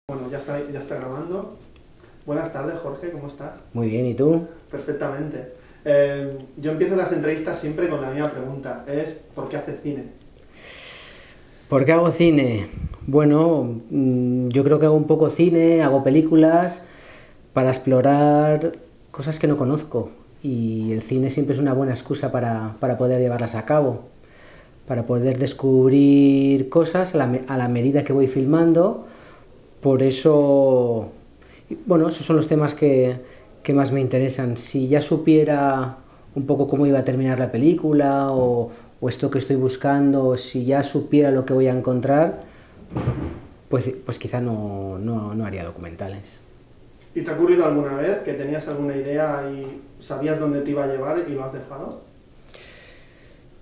Bueno, ya está grabando. Buenas tardes, Jorge, ¿cómo estás? Muy bien, ¿y tú? Perfectamente. Yo empiezo las entrevistas siempre con la misma pregunta, es ¿por qué haces cine? ¿Por qué hago cine? Bueno, yo creo que hago un poco cine, hago películas para explorar cosas que no conozco. Y el cine siempre es una buena excusa para poder llevarlas a cabo, para poder descubrir cosas a la medida que voy filmando. Por eso, bueno, esos son los temas que más me interesan. Si ya supiera un poco cómo iba a terminar la película o esto que estoy buscando, si ya supiera lo que voy a encontrar, pues quizá no haría documentales. ¿Y te ha ocurrido alguna vez que tenías alguna idea y sabías dónde te iba a llevar y lo has dejado?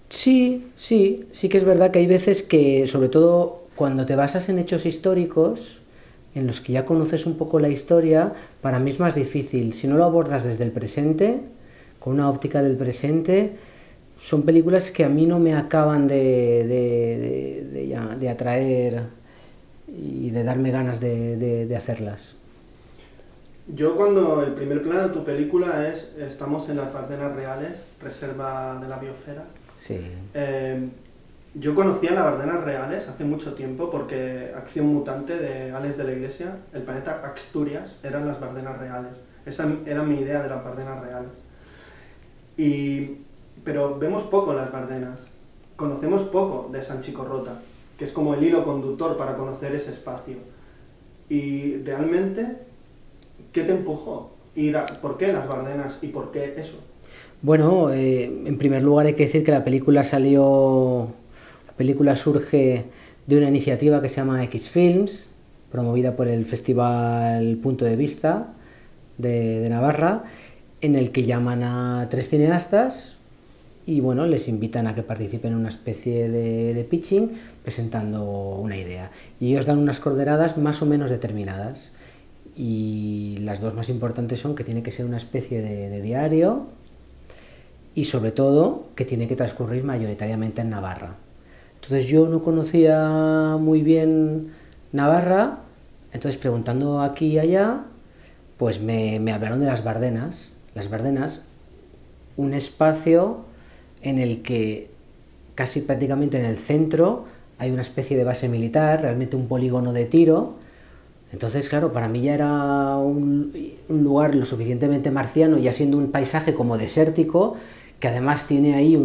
Sí que es verdad que hay veces que, sobre todo cuando te basas en hechos históricos, en los que ya conoces un poco la historia, para mí es más difícil. Si no lo abordas desde el presente, con una óptica del presente, son películas que a mí no me acaban de atraer y de darme ganas de hacerlas. Yo cuando el primer plano de tu película estamos en las Bardenas Reales, reserva de la biosfera. Sí. Yo conocía las Bardenas Reales hace mucho tiempo porque Acción Mutante de Alex de la Iglesia, el planeta Asturias, eran las Bardenas Reales. Esa era mi idea de las Bardenas Reales. Pero vemos poco las Bardenas, conocemos poco de Sanchicorrota, que es como el hilo conductor para conocer ese espacio. Y realmente, ¿qué te empujó? ¿Por qué las Bardenas y por qué eso? Bueno, en primer lugar hay que decir que la película surge de una iniciativa que se llama X Films, promovida por el Festival Punto de Vista de Navarra, en el que llaman a 3 cineastas y bueno, les invitan a que participen en una especie de pitching presentando una idea. Y ellos dan unas coordenadas más o menos determinadas. Y las dos más importantes son que tiene que ser una especie de diario y sobre todo que tiene que transcurrir mayoritariamente en Navarra. Entonces yo no conocía muy bien Navarra, entonces preguntando aquí y allá, pues me hablaron de las Bardenas. Las Bardenas, un espacio en el que casi prácticamente en el centro hay una especie de base militar, realmente un polígono de tiro. Entonces, claro, para mí ya era un lugar lo suficientemente marciano, ya siendo un paisaje como desértico, que además tiene ahí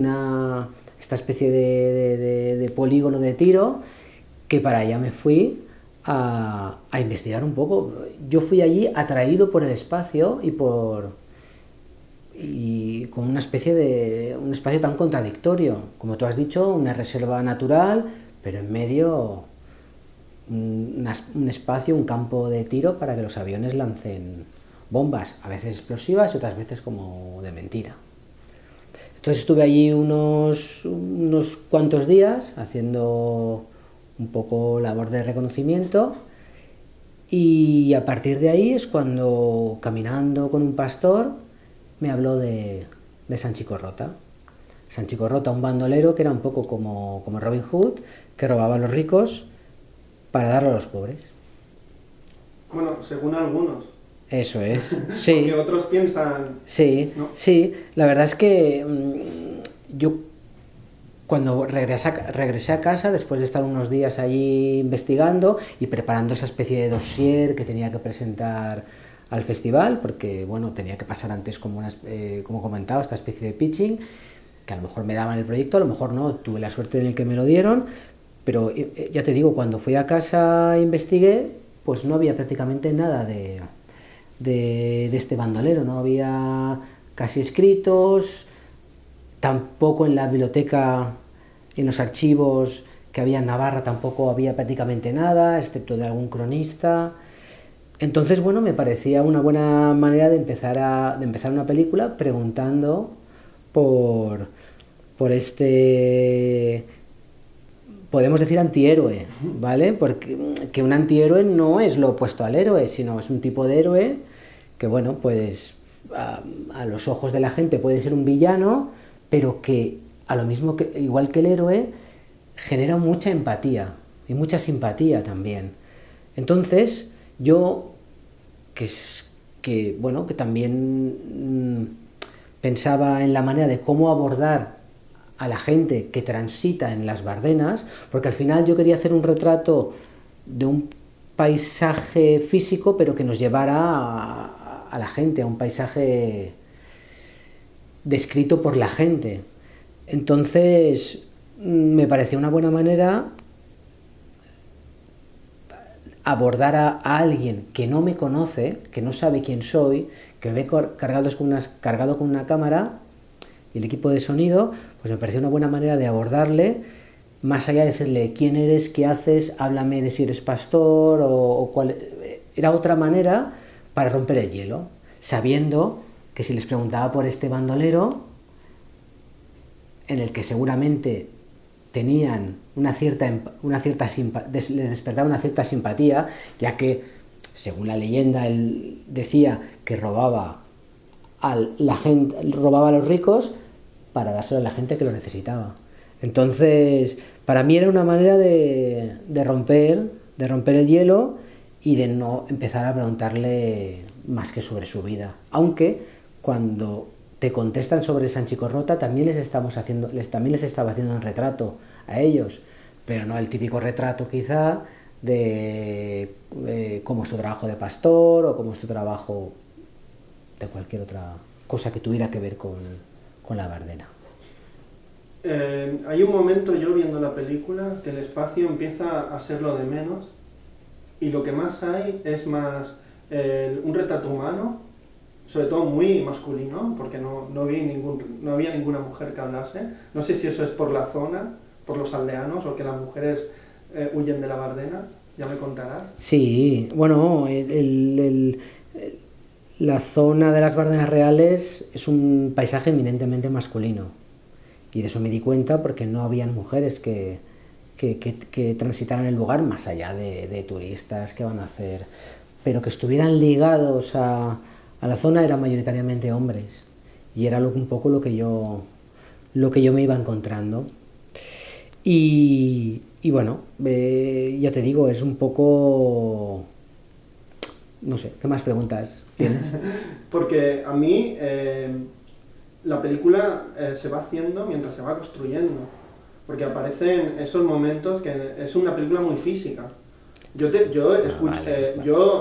esta especie de polígono de tiro, que para allá me fui a investigar un poco. Yo fui allí atraído por el espacio y con un espacio tan contradictorio. Como tú has dicho, una reserva natural, pero en medio un espacio, un campo de tiro para que los aviones lancen bombas, a veces explosivas y otras veces como de mentira. Entonces estuve allí unos cuantos días haciendo un poco labor de reconocimiento y a partir de ahí es cuando, caminando con un pastor, me habló de Sanchicorrota. Sanchicorrota, un bandolero que era un poco como Robin Hood, que robaba a los ricos para darlo a los pobres. Bueno, según algunos. Eso es, Porque sí. otros piensan... Sí, ¿no? sí. La verdad es que yo cuando regresé a casa, después de estar unos días allí investigando y preparando esa especie de dossier que tenía que presentar al festival, porque bueno, tenía que pasar antes como comentaba, esta especie de pitching, que a lo mejor me daban el proyecto, a lo mejor no, tuve la suerte en el que me lo dieron, pero ya te digo, cuando fui a casa e investigué, pues no había prácticamente nada de este bandolero, no había casi escritos, tampoco en la biblioteca, en los archivos que había en Navarra tampoco había prácticamente nada, excepto de algún cronista. Entonces, bueno, me parecía una buena manera de empezar una película preguntando por este, podemos decir, antihéroe, ¿vale? Porque que un antihéroe no es lo opuesto al héroe, sino es un tipo de héroe que, bueno, pues a los ojos de la gente puede ser un villano, pero que a lo mismo igual que el héroe, genera mucha empatía y mucha simpatía también. Entonces, Yo, bueno, que también pensaba en la manera de cómo abordar a la gente que transita en las Bardenas, porque al final yo quería hacer un retrato de un paisaje físico, pero que nos llevara a la gente, a un paisaje descrito por la gente. Entonces, me pareció una buena manera abordar a alguien que no me conoce, que no sabe quién soy, que me ve cargado con una cámara y el equipo de sonido, pues me pareció una buena manera de abordarle, más allá de decirle quién eres, qué haces, háblame de si eres pastor o cuál. Era otra manera para romper el hielo, sabiendo que si les preguntaba por este bandolero, en el que seguramente tenían les despertaba una cierta simpatía, ya que, según la leyenda, él decía que robaba a los ricos para dárselo a la gente que lo necesitaba. Entonces, para mí era una manera de romper el hielo y de no empezar a preguntarle más que sobre su vida. Aunque cuando te contestan sobre Sanchicorrota también les estaba haciendo un retrato a ellos, pero no el típico retrato quizá de cómo es tu trabajo de pastor o cómo es tu trabajo de cualquier otra cosa que tuviera que ver con la Bardena. Hay un momento, yo viendo la película, que el espacio empieza a ser lo de menos y lo que más hay es más un retrato humano, sobre todo muy masculino, porque no había ninguna mujer que hablase. No sé si eso es por la zona, por los aldeanos, o que las mujeres huyen de la Bardena, ya me contarás. Sí, bueno, la zona de las Bardenas Reales es un paisaje eminentemente masculino. Y de eso me di cuenta porque no habían mujeres que transitaran el lugar más allá de turistas que van a hacer. Pero que estuvieran ligados a la zona eran mayoritariamente hombres. Y era un poco lo que yo me iba encontrando. Y bueno, ya te digo, es un poco... No sé, ¿qué más preguntas tienes? Porque a mí la película se va haciendo mientras se va construyendo. Porque aparecen esos momentos que es una película muy física. Yo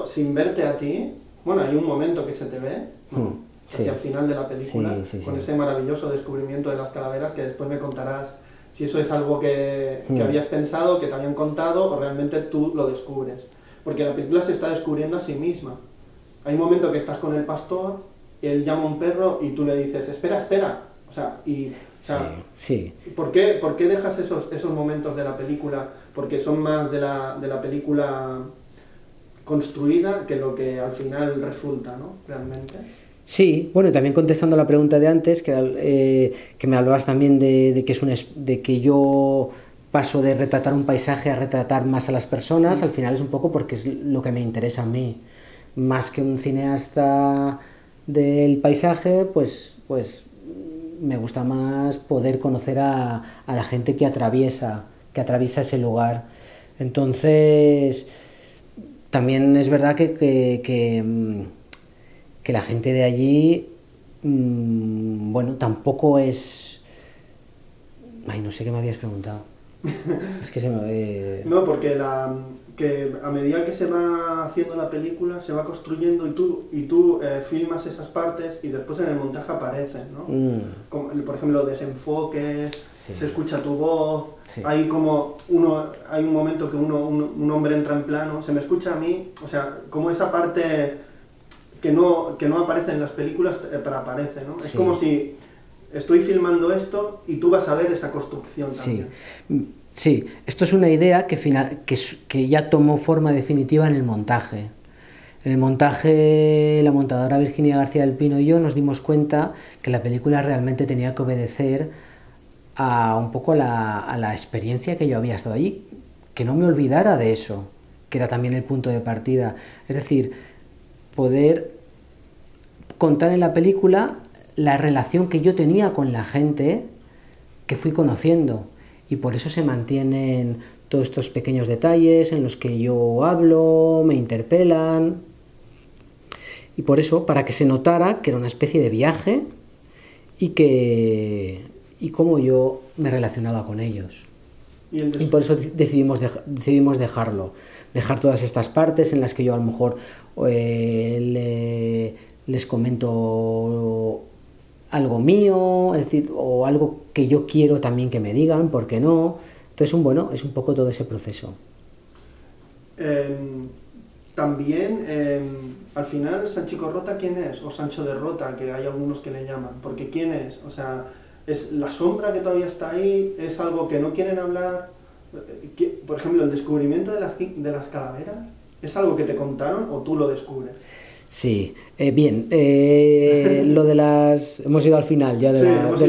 sin verte a ti, bueno, hay un momento que se te ve, ¿no? Sí. Hacia el final de la película, sí, con ese maravilloso descubrimiento de las calaveras, que después me contarás si eso es algo que habías pensado, que te habían contado, o realmente tú lo descubres. Porque la película se está descubriendo a sí misma. Hay un momento que estás con el pastor, él llama a un perro y tú le dices, espera. O sea, sí. ¿Por qué dejas esos momentos de la película? Porque son más de la película construida que lo que al final resulta, ¿no? Realmente. Sí, bueno, y también contestando la pregunta de antes, que me hablabas también de que yo paso de retratar un paisaje a retratar más a las personas, al final es un poco porque es lo que me interesa a mí. Más que un cineasta del paisaje, pues me gusta más poder conocer a la gente que atraviesa ese lugar. Entonces, también es verdad que la gente de allí, bueno, tampoco es... Ay, no sé qué me habías preguntado. Es que se me... No, porque que a medida que se va haciendo la película, se va construyendo y tú filmas esas partes y después en el montaje aparecen, ¿no? Como, por ejemplo, desenfoques, Sí. se escucha tu voz, Sí. hay un momento que un hombre entra en plano, se me escucha a mí, o sea, como esa parte que no aparece en las películas, pero aparece, ¿no? Es como si estoy filmando esto y tú vas a ver esa construcción también. Sí, esto es una idea que ya tomó forma definitiva en el montaje. En el montaje, la montadora Virginia García del Pino y yo nos dimos cuenta que la película realmente tenía que obedecer a un poco a la experiencia que yo había estado allí, que no me olvidara de eso, que era también el punto de partida. Es decir, poder contar en la película la relación que yo tenía con la gente que fui conociendo. Y por eso se mantienen todos estos pequeños detalles en los que yo hablo, me interpelan. Y por eso, para que se notara que era una especie de viaje y cómo yo me relacionaba con ellos. Y por eso decidimos dejarlo. Dejar todas estas partes en las que yo a lo mejor les comento algo mío, es decir, o algo que yo quiero también que me digan, ¿por qué no? Entonces, bueno, es un poco todo ese proceso. También, al final, Sanchico Rota, ¿quién es? O Sancho de Rota, que hay algunos que le llaman. Porque ¿quién es? O sea, ¿es la sombra que todavía está ahí? ¿Es algo que no quieren hablar? Por ejemplo, el descubrimiento de las calaveras, ¿es algo que te contaron o tú lo descubres? Sí, bien, lo de las... Hemos ido al final ya de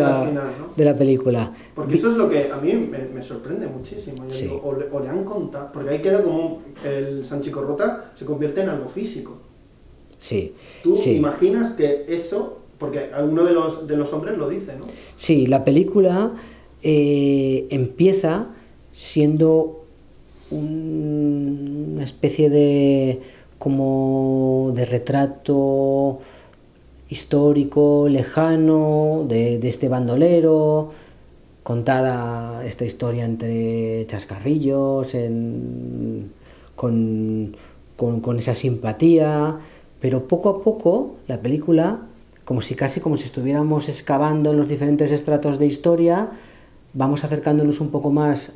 la película. Porque eso es lo que a mí me sorprende muchísimo. Yo digo, o le han contado, porque ahí queda como el Sanchico Rota se convierte en algo físico. Sí. ¿Tú imaginas que eso, porque uno de los hombres lo dice, ¿no? Sí, la película empieza siendo una especie de como de retrato histórico, lejano, de este bandolero, contada esta historia entre chascarrillos, con esa simpatía, pero poco a poco la película, casi como si estuviéramos excavando en los diferentes estratos de historia, vamos acercándonos un poco más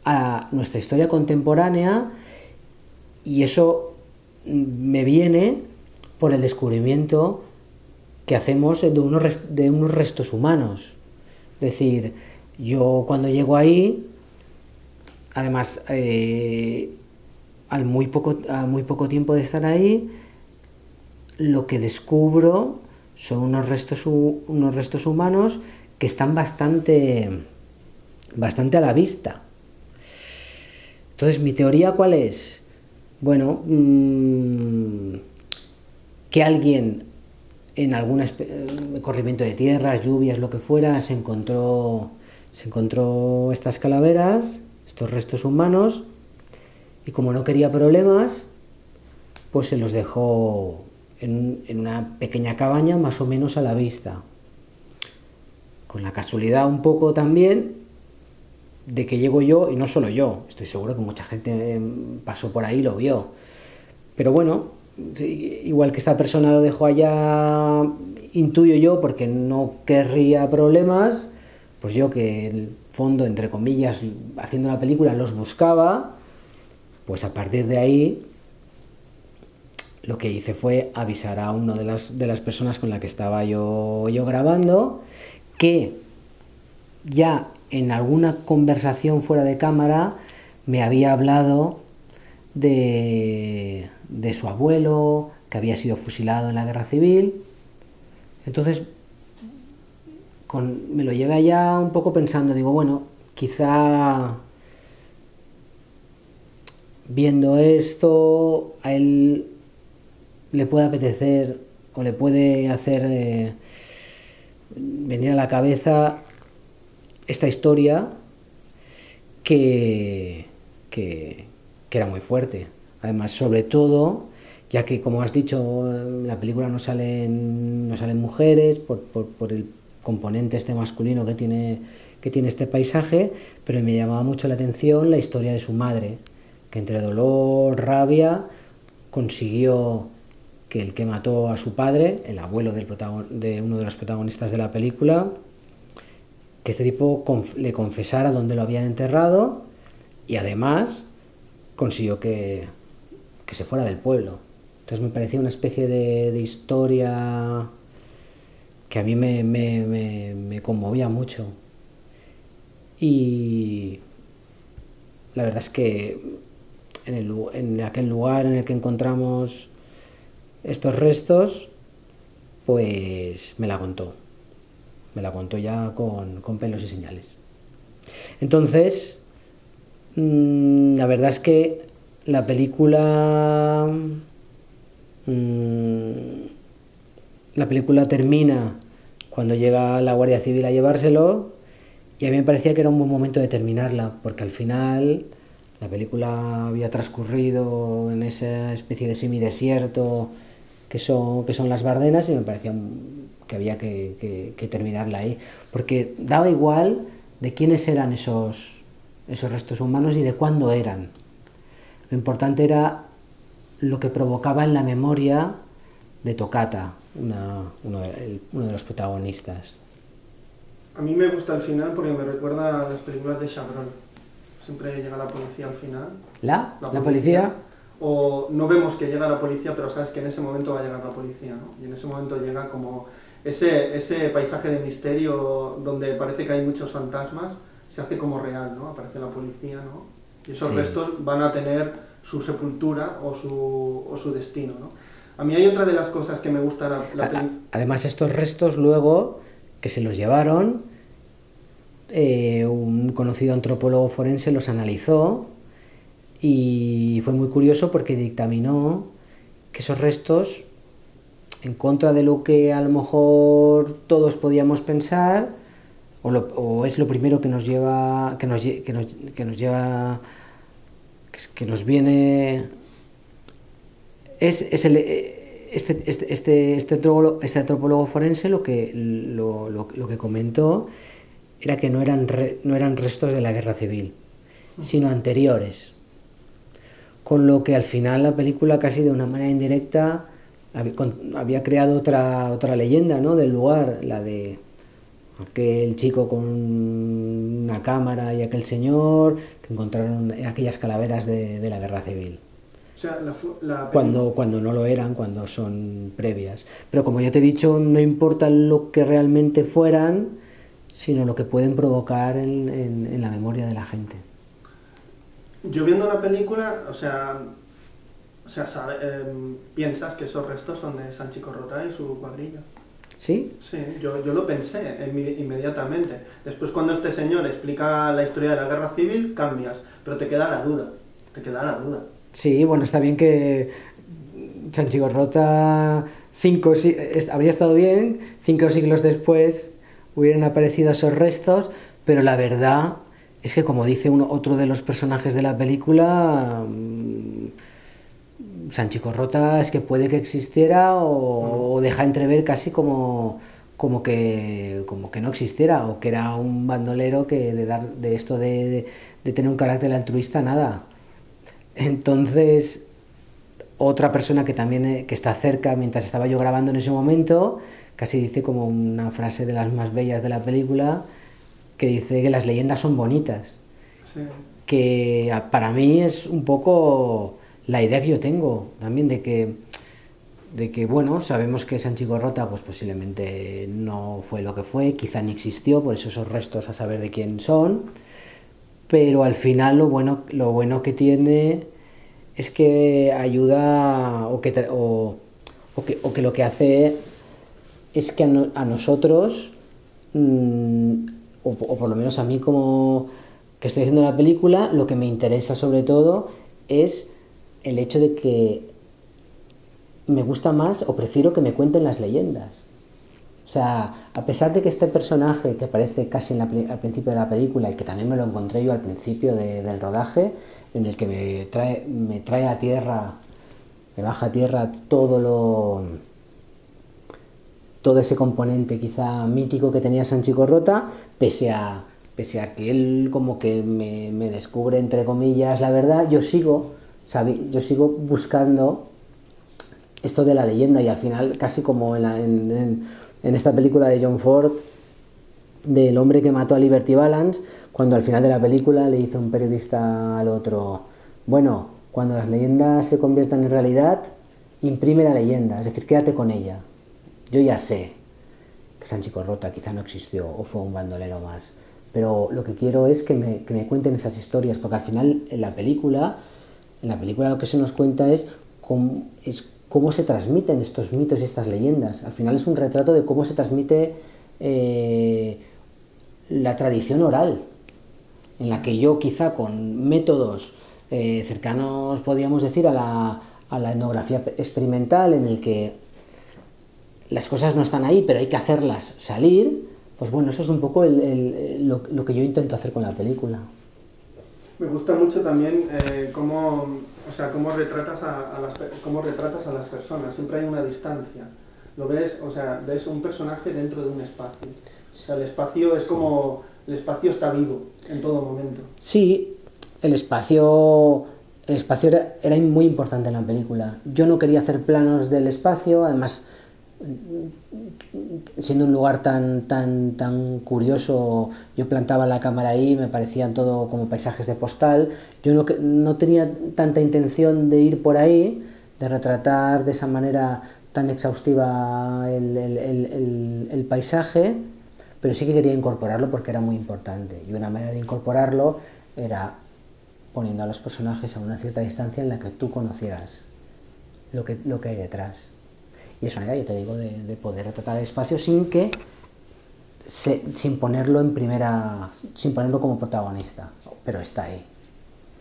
a nuestra historia contemporánea, y eso me viene por el descubrimiento que hacemos de unos restos humanos. Es decir, yo cuando llego ahí, además, a muy poco tiempo de estar ahí, lo que descubro son unos restos humanos que están bastante a la vista. Entonces, ¿mi teoría cuál es? Bueno, que alguien en algún corrimiento de tierras, lluvias, lo que fuera, se encontró estas calaveras, estos restos humanos, y como no quería problemas, pues se los dejó en una pequeña cabaña más o menos a la vista. Con la casualidad un poco también de que llego yo, y no solo yo, estoy seguro que mucha gente pasó por ahí y lo vio. Pero bueno, igual que esta persona lo dejó allá, intuyo yo, porque no querría problemas, pues yo que el fondo, entre comillas, haciendo la película, los buscaba, pues a partir de ahí lo que hice fue avisar a una de las personas con la que estaba yo grabando, que ya en alguna conversación fuera de cámara me había hablado de su abuelo, que había sido fusilado en la guerra civil. Entonces me lo llevé allá un poco pensando, digo, bueno, quizá viendo esto a él le puede apetecer o le puede hacer venir a la cabeza esta historia que era muy fuerte. Además, sobre todo, ya que, como has dicho, en la película no salen mujeres por el componente este masculino que tiene este paisaje, pero me llamaba mucho la atención la historia de su madre, que entre dolor, rabia, consiguió que el que mató a su padre, el abuelo de uno de los protagonistas de la película, que este tipo le confesara dónde lo habían enterrado, y además consiguió que se fuera del pueblo. Entonces me parecía una especie de historia que a mí me conmovía mucho. Y la verdad es que en aquel lugar en el que encontramos estos restos, pues me la contó ya con pelos y señales. Entonces, la verdad es que la película termina cuando llega la Guardia Civil a llevárselo, Y a mí me parecía que era un buen momento de terminarla, porque al final la película había transcurrido en esa especie de semidesierto que son las Bardenas, y me parecía que había que terminarla ahí, porque daba igual de quiénes eran esos restos humanos y de cuándo eran. Lo importante era lo que provocaba en la memoria de Toccata, uno de los protagonistas. A mí me gusta el final porque me recuerda a las películas de Chabrol. Siempre llega la policía al final. ¿La policía? O no vemos que llega la policía, pero sabes que en ese momento va a llegar la policía, ¿no? Y en ese momento llega como ese paisaje de misterio donde parece que hay muchos fantasmas, se hace como real, ¿no? Aparece la policía, ¿no? Y esos restos van a tener su sepultura o su destino, ¿no? A mí hay otra de las cosas que me gusta la película. Además, estos restos luego, que se los llevaron, un conocido antropólogo forense los analizó y fue muy curioso porque dictaminó que esos restos, en contra de lo que a lo mejor todos podíamos pensar, o es lo primero que nos lleva, que nos viene, este antropólogo forense lo que comentó era que no eran restos de la guerra civil, sino anteriores. Con lo que al final la película, casi de una manera indirecta, había creado otra leyenda, ¿no?, del lugar, la de aquel chico con una cámara y aquel señor que encontraron aquellas calaveras de la guerra civil. O sea, cuando no lo eran, cuando son previas. Pero como ya te he dicho, no importa lo que realmente fueran, sino lo que pueden provocar en la memoria de la gente. Yo viendo la película, piensas que esos restos son de Sanchi Corrotà y su cuadrilla. ¿Sí? Sí, yo lo pensé inmediatamente. Después, cuando este señor explica la historia de la guerra civil, cambias, pero te queda la duda. Sí, bueno, está bien que Sanchi Corrotà habría estado bien, 5 siglos después hubieran aparecido esos restos, pero la verdad es que, como dice otro de los personajes de la película, Sanchi Corrotà es que puede que existiera o deja entrever casi como que no existiera, o que era un bandolero que de tener un carácter altruista, nada. Entonces, otra persona que también que está cerca, mientras estaba yo grabando en ese momento, casi dice como una frase de las más bellas de la película, que dice que las leyendas son bonitas. Sí. Que para mí es un poco la idea que yo tengo también de que bueno, sabemos que Sanchi Corrotà pues posiblemente no fue lo que fue, quizá ni existió, por eso esos restos a saber de quién son, pero al final lo bueno que tiene es que ayuda o que lo que hace es que a nosotros, o por lo menos a mí como que estoy haciendo la película, lo que me interesa sobre todo es el hecho de que me gusta más o prefiero que me cuenten las leyendas. O sea, a pesar de que este personaje que aparece casi al principio de la película, y que también me lo encontré yo al principio del rodaje, en el que me trae a tierra, me baja a tierra todo ese componente quizá mítico que tenía Sanchi Corrotà, pese a que él como que me descubre, entre comillas, la verdad, yo sigo buscando esto de la leyenda, y al final, casi como en esta película de John Ford, del hombre que mató a Liberty Balance, cuando al final de la película le dice un periodista al otro: bueno, cuando las leyendas se conviertan en realidad, imprime la leyenda, es decir, quédate con ella. Yo ya sé que Sanchi Corrotà quizá no existió o fue un bandolero más, pero lo que quiero es que me cuenten esas historias, porque al final en la película lo que se nos cuenta es cómo se transmiten estos mitos y estas leyendas. Al final es un retrato de cómo se transmite la tradición oral, en la que yo quizá con métodos cercanos, podríamos decir, a la etnografía experimental, en el que las cosas no están ahí, pero hay que hacerlas salir, Pues bueno, eso es un poco lo que yo intento hacer con la película. Me gusta mucho también cómo retratas cómo retratas a las personas. Siempre hay una distancia. Lo ves, o sea, ves un personaje dentro de un espacio. O sea, el espacio es como... El espacio está vivo en todo momento. Sí, el espacio era muy importante en la película. Yo no quería hacer planos del espacio, además, siendo un lugar tan curioso, yo plantaba la cámara ahí, me parecían todo como paisajes de postal. Yo no tenía tanta intención de ir por ahí, de retratar de esa manera tan exhaustiva el paisaje, pero sí que quería incorporarlo porque era muy importante. Y una manera de incorporarlo era poniendo a los personajes a una cierta distancia en la que tú conocieras lo que hay detrás. Y es una manera, yo te digo, de poder retratar el espacio sin ponerlo sin ponerlo como protagonista, pero está ahí.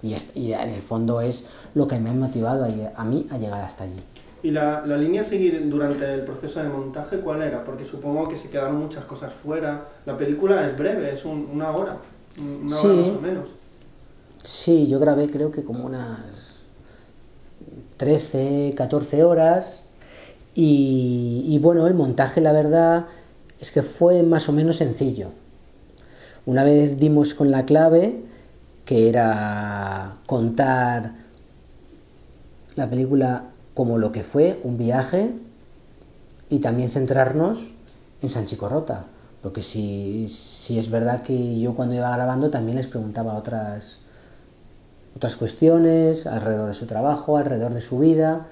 Y en el fondo es lo que me ha motivado a mí a llegar hasta allí. ¿Y la línea a seguir durante el proceso de montaje cuál era? Porque supongo que se quedaron muchas cosas fuera. La película es breve, es una hora más o menos. Sí, yo grabé creo que como unas 13, 14 horas y bueno, el montaje la verdad es que fue más o menos sencillo. Una vez dimos con la clave, que era contar la película como lo que fue, un viaje, y también centrarnos en Sanchicorrota, porque sí es verdad que yo cuando iba grabando también les preguntaba otras cuestiones alrededor de su trabajo, alrededor de su vida,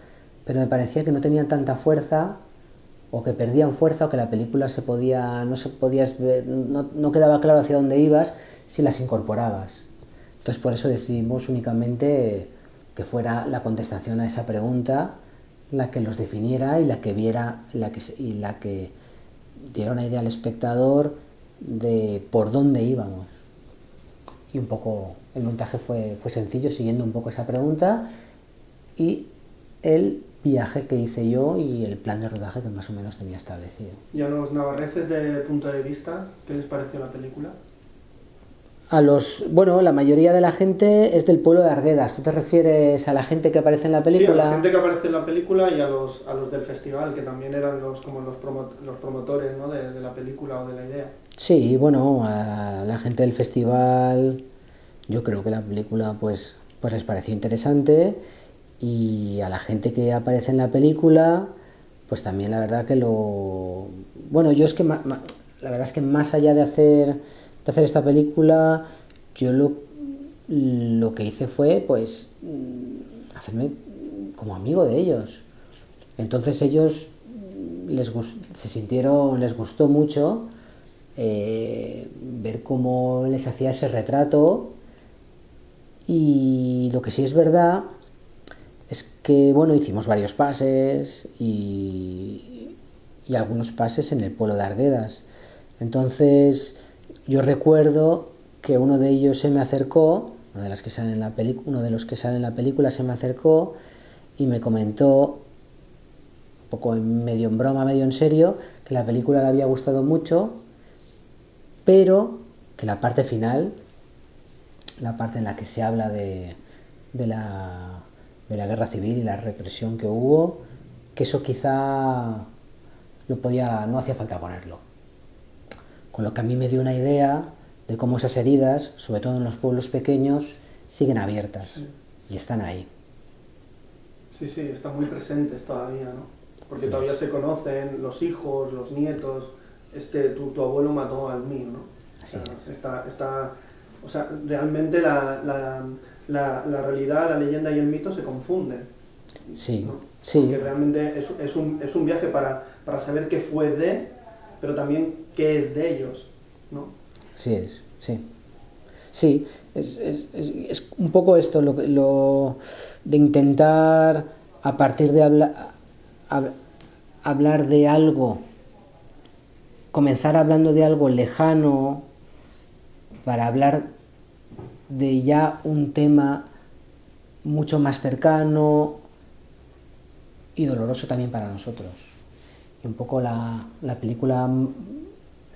pero me parecía que no tenían tanta fuerza, o que perdían fuerza, o que la película no quedaba claro hacia dónde ibas si las incorporabas. Entonces por eso decidimos únicamente que fuera la contestación a esa pregunta la que los definiera y la que diera una idea al espectador de por dónde íbamos. Y un poco el montaje fue sencillo, siguiendo un poco esa pregunta, y el viaje que hice yo y el plan de rodaje que más o menos tenía establecido. ¿Y a los navarreses de punto de vista, qué les pareció la película? Bueno, la mayoría de la gente es del pueblo de Arguedas. ¿Tú te refieres a la gente que aparece en la película? Sí, a la gente que aparece en la película y a los del festival, que también eran los promotores, ¿no? de la película o de la idea. Sí, bueno, a la gente del festival yo creo que la película pues les pareció interesante, y a la gente que aparece en la película pues también la verdad que Bueno, yo es que la verdad es que más allá de hacer esta película, yo lo que hice fue pues hacerme como amigo de ellos. Entonces ellos les gustó mucho ver cómo les hacía ese retrato, y lo que sí es verdad es que bueno, hicimos varios pases y algunos pases en el pueblo de Arguedas. Entonces yo recuerdo que uno de ellos se me acercó, uno de los que salen en la película se me acercó y me comentó, un poco medio en broma, medio en serio, que la película le había gustado mucho, pero que la parte final, la parte en la que se habla de la guerra civil y la represión que hubo, que eso quizá no hacía falta ponerlo. Con lo que a mí me dio una idea de cómo esas heridas, sobre todo en los pueblos pequeños, siguen abiertas, sí, y están ahí. Sí, están muy presentes todavía, ¿no? Porque sí, todavía se conocen los hijos, los nietos. Tu abuelo mató al mío, ¿no? Así o sea, realmente la realidad, la leyenda y el mito se confunden. Sí, ¿no? sí. Porque realmente es un viaje para saber qué fue pero también qué es de ellos, ¿no? Sí, es un poco esto, de intentar, a partir de hablar de algo, comenzar hablando de algo lejano, para hablar de ya un tema mucho más cercano y doloroso también para nosotros. Y un poco la película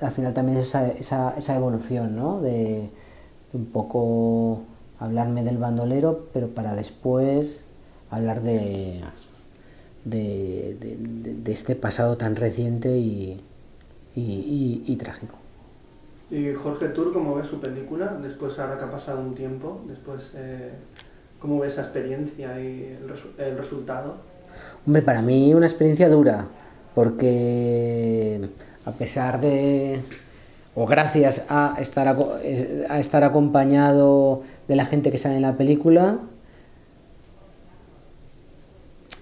al final también es esa evolución, ¿no? De un poco hablarme del bandolero, pero para después hablar de este pasado tan reciente y trágico. Y Jorge Tur, ¿cómo ves su película? Después, ahora que ha pasado un tiempo, ¿cómo ves esa experiencia y el resultado? Hombre, para mí una experiencia dura, porque a pesar de, o gracias a estar acompañado de la gente que sale en la película,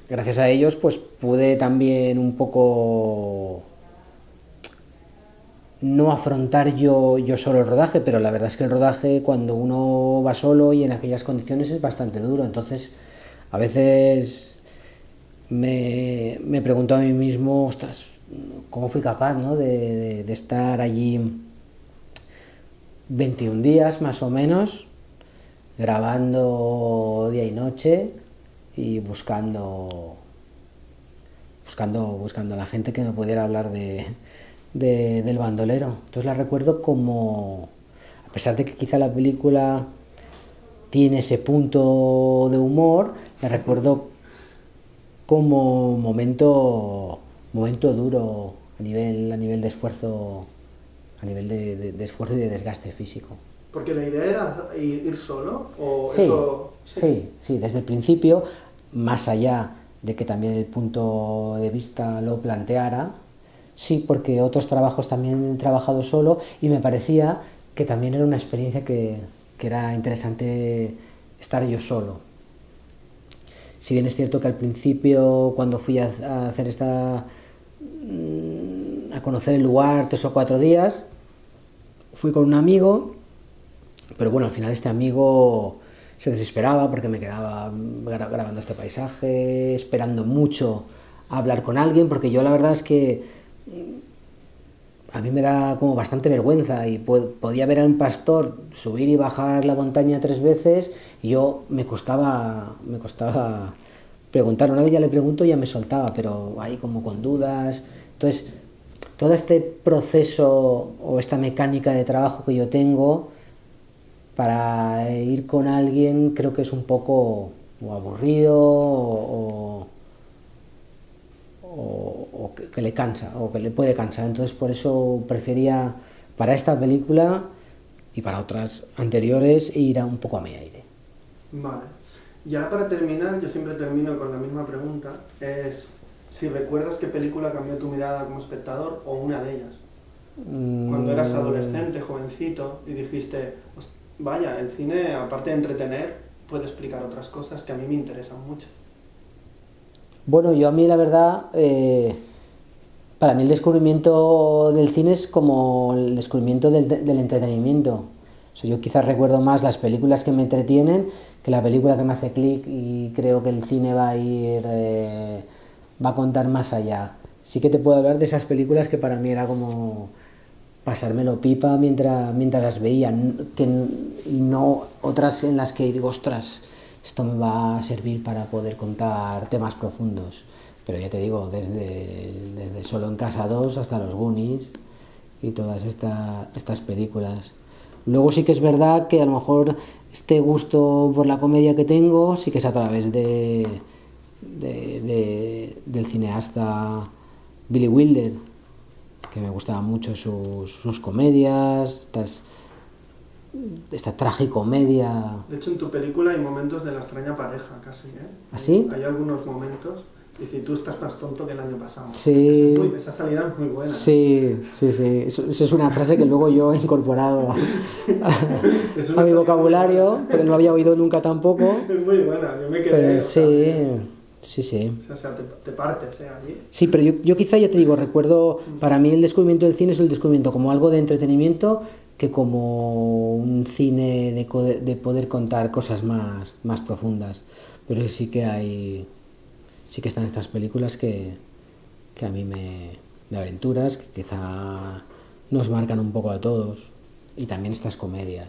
gracias a ellos pues pude también un poco no afrontar yo solo el rodaje, pero la verdad es que el rodaje cuando uno va solo y en aquellas condiciones es bastante duro, entonces a veces me pregunto a mí mismo, ostras, ¿cómo fui capaz, ¿no? de estar allí 21 días más o menos, grabando día y noche y buscando a la gente que me pudiera hablar del bandolero. Entonces la recuerdo como, a pesar de que quizá la película tiene ese punto de humor, la recuerdo como momento duro a nivel de esfuerzo, a nivel de esfuerzo y de desgaste físico. ¿Porque la idea era ir solo? ¿O sí, eso... sí, desde el principio, más allá de que también el punto de vista lo planteara, sí, porque otros trabajos también he trabajado solo y me parecía que también era una experiencia que era interesante estar yo solo. Si bien es cierto que al principio, cuando fui a hacer a conocer el lugar 3 o 4 días, fui con un amigo, pero bueno, al final este amigo se desesperaba porque me quedaba grabando este paisaje, esperando mucho a hablar con alguien, porque yo la verdad es que a mí me da como bastante vergüenza y podía ver a un pastor subir y bajar la montaña 3 veces y yo me costaba preguntar. Una vez ya le pregunto y ya me soltaba, pero ahí como con dudas. Entonces, todo este proceso o esta mecánica de trabajo que yo tengo para ir con alguien creo que es un poco o aburrido o que le cansa o que le puede cansar. Entonces por eso prefería para esta película y para otras anteriores ir un poco a mi aire. Vale. Y ahora para terminar, yo siempre termino con la misma pregunta, es si recuerdas qué película cambió tu mirada como espectador o una de ellas. Cuando eras adolescente, jovencito, y dijiste, vaya, el cine, aparte de entretener, puede explicar otras cosas que a mí me interesan mucho. Bueno, yo a mí la verdad, para mí el descubrimiento del cine es como el descubrimiento del entretenimiento. O sea, yo quizás recuerdo más las películas que me entretienen que la película que me hace clic y creo que el cine va a contar más allá. Sí que te puedo hablar de esas películas que para mí era como pasármelo pipa mientras las veía, y no otras en las que digo, ostras, esto me va a servir para poder contar temas profundos. Pero ya te digo, desde Solo en Casa 2 hasta Los Goonies y todas estas películas. Luego sí que es verdad que a lo mejor este gusto por la comedia que tengo sí que es a través del cineasta Billy Wilder, que me gustaban mucho sus comedias, esta tragicomedia. De hecho, en tu película hay momentos de La extraña pareja, casi, ¿eh? ¿Ah, sí? Hay algunos momentos, y si tú estás más tonto que el año pasado. Sí. Esa salida es muy buena. Sí. Esa es una frase que luego yo he incorporado a mi vocabulario, pero no lo había oído nunca tampoco. Es muy buena, yo me quedé... Pero sí. O sea, te partes, allí. Sí, pero yo quizá, ya te digo, recuerdo, para mí el descubrimiento del cine es el descubrimiento como algo de entretenimiento que como un cine de poder contar cosas más profundas. Pero sí que están estas películas que a mí de aventuras, que quizá nos marcan un poco a todos. Y también estas comedias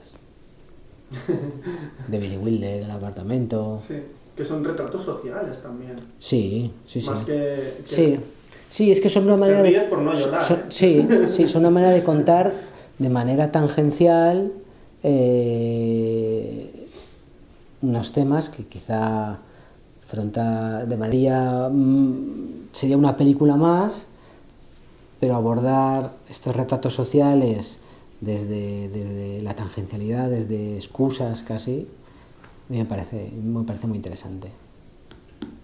de Billy Wilder, El apartamento. Sí, que son retratos sociales también. Sí. Más que... Sí. Sí, es que son una manera Te ríes por no llorar, ¿eh? Sí, sí, son una manera de contar de manera tangencial unos temas que quizá afronta de manera... sería una película más, pero abordar estos retratos sociales desde la tangencialidad, desde excusas casi, a mí me parece muy interesante.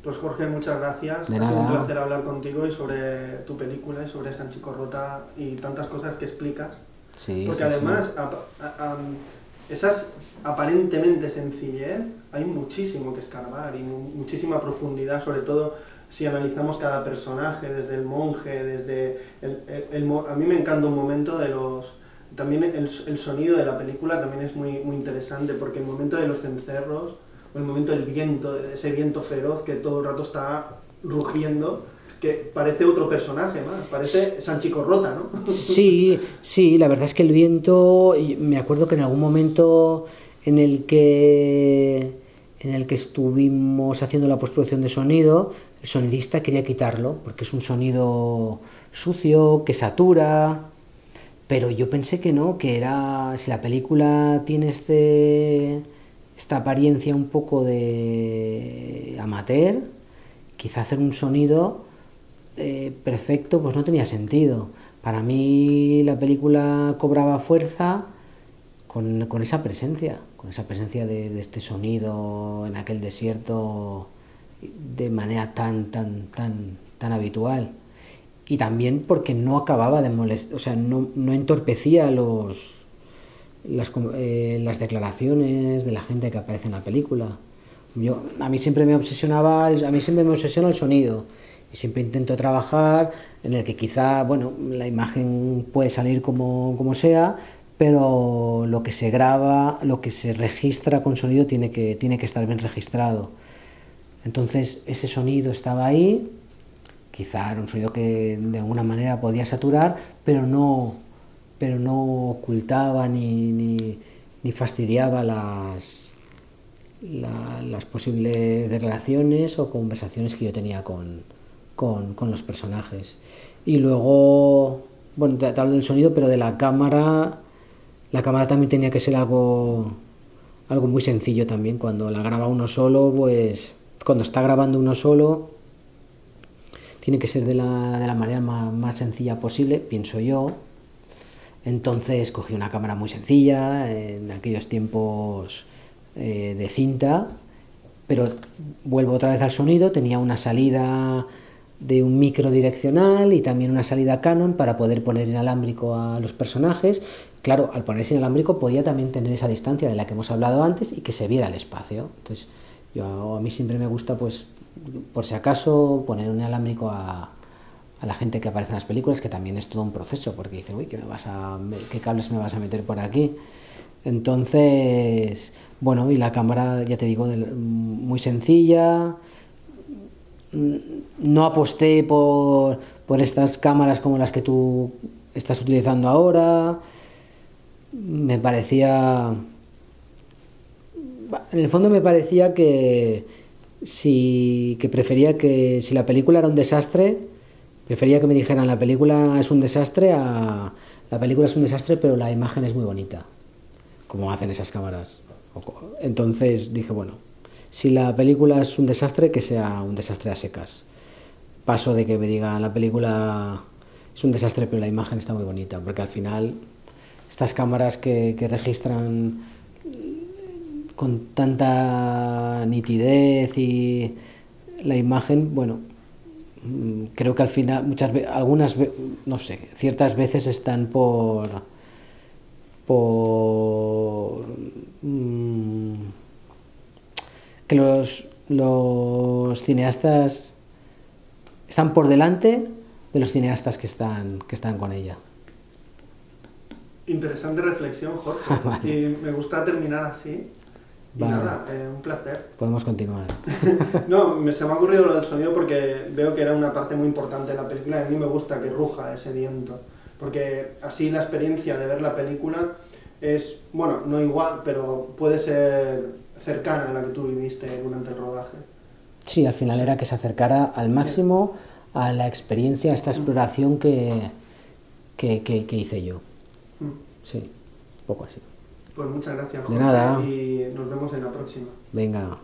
Pues Jorge, muchas gracias. De Ha sido un nada. placer hablar contigo y sobre tu película y sobre Sanchico Rota y tantas cosas que explicas. Sí, Porque sí, además, sí. esas aparentemente sencillez, hay muchísimo que escarbar y muchísima profundidad, sobre todo si analizamos cada personaje, desde el monje, desde a mí me encanta un momento de los... También el sonido de la película también es muy interesante, porque el momento de los cencerros, o el momento del viento, ese viento feroz que todo el rato está rugiendo, que parece otro personaje más, parece Sanchico Rota, ¿no? Sí, sí, la verdad es que el viento, me acuerdo que en algún momento en el que estuvimos haciendo la postproducción de sonido, el sonidista quería quitarlo, porque es un sonido sucio, que satura, pero yo pensé que no, que era, si la película tiene esta apariencia un poco de amateur, quizá hacer un sonido perfecto pues no tenía sentido. Para mí la película cobraba fuerza con esa presencia de este sonido en aquel desierto de manera tan habitual. Y también porque no acababa de molestar, o sea, no entorpecía las declaraciones de la gente que aparece en la película. A mí siempre me obsesiona el sonido y siempre intento trabajar en el que quizá, bueno, la imagen puede salir como sea, pero lo que se graba, lo que se registra con sonido tiene que estar bien registrado. Entonces ese sonido estaba ahí, quizá era un sonido que de alguna manera podía saturar, pero no ocultaba ni fastidiaba las posibles declaraciones o conversaciones que yo tenía con los personajes. Y luego, bueno, te hablo del sonido, pero de la cámara también tenía que ser algo muy sencillo también. Cuando la graba uno solo, pues cuando está grabando uno solo, tiene que ser de la manera más sencilla posible, pienso yo. Entonces cogí una cámara muy sencilla, en aquellos tiempos de cinta, pero vuelvo otra vez al sonido, tenía una salida de un micro direccional y también una salida Canon para poder poner inalámbrico a los personajes. Claro, al ponerse inalámbrico podía también tener esa distancia de la que hemos hablado antes y que se viera el espacio. Entonces, a mí siempre me gusta, pues, por si acaso, poner un inalámbrico a la gente que aparece en las películas, que también es todo un proceso, porque dicen, uy, ¿qué cables me vas a meter por aquí? Entonces, bueno, y la cámara, ya te digo, muy sencilla. No aposté por estas cámaras como las que tú estás utilizando ahora. Me parecía... En el fondo me parecía que prefería que si la película era un desastre, prefería que me dijeran la película es un desastre la película es un desastre pero la imagen es muy bonita, como hacen esas cámaras. Entonces dije, bueno, si la película es un desastre, que sea un desastre a secas. Paso de que me digan la película es un desastre pero la imagen está muy bonita, porque al final estas cámaras que registran con tanta nitidez y la imagen, bueno, creo que al final no sé, ciertas veces están que los cineastas están por delante de los cineastas que están con ella. Interesante reflexión, Jorge. Vale. Y me gusta terminar así. Y vale. nada, un placer. Podemos continuar. No, se me ha ocurrido lo del sonido porque veo que era una parte muy importante de la película y a mí me gusta que ruja ese viento. Porque así la experiencia de ver la película es, bueno, no igual, pero puede ser cercana a la que tú viviste durante el rodaje. Sí, al final era que se acercara al máximo a la experiencia, a esta exploración que hice yo. Sí, un poco así. Pues muchas gracias, De Jorge, nada. y nos vemos en la próxima. Venga.